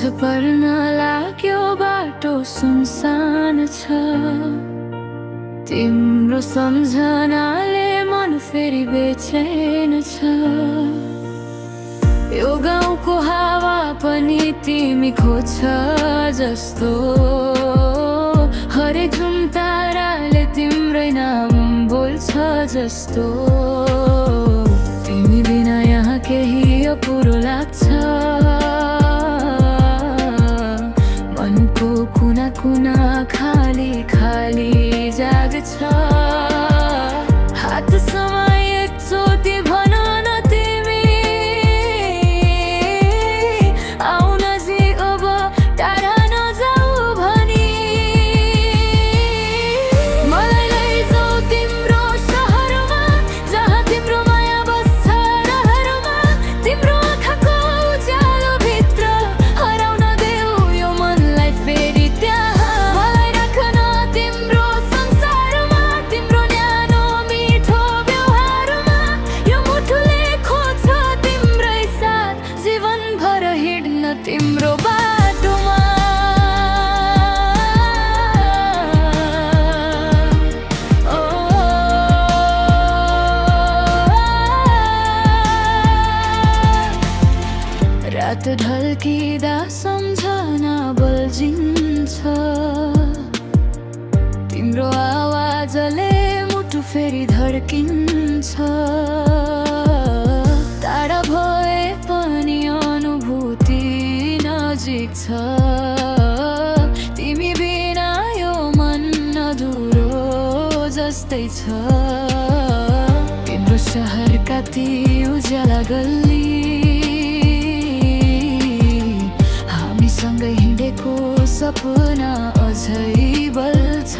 पर्न लाग्यो बाटो सुनसान छ। तिम्रो सम्झनाले मन फेरि बेचैन छ। यो गाउँको हावा पनि तिमी खोज्छ जस्तो, हरेक झुमताराले तिम्रै नाम बोल्छ जस्तो। तिमी बिना यहाँ केही अपुरो लाग्छ। मनको कुना कुना खाली खाली जाग्छ। हात समाई एकचोटि भन न तिमी, आउ नजिक अब टाढा नजाऊ भनी। मलाई लैजाऊ तिम्रो सहरमा, जहाँ तिम्रो माया बस्छ रहरमा। तिम्रो आँखाको उज्यालोभित्र हराउन देऊ यो मनलाई फेरि त्यहाँ। मलाई राख्न तिम्रो संसारमा, तिम्रो न्यानो मिठो व्यवहारमा। यो मुटुले खोज्छ तिम्रै साथ, जीवनभर हिँड्न तिम्रो बाटोमा। रात ढल्किँदा सम्झना बल्झिन्छ। तिम्रो आवाजले मुटु फेरि धड्किन्छ। टाढा भए पनि अनुभूति नजिक छ। तिमी बिना यो मन अधुरो जस्तै छ। तिम्रो सहरका ती उज्याला गल्ली, हामीसँगै हिँडेको सपना अझै बल्छ।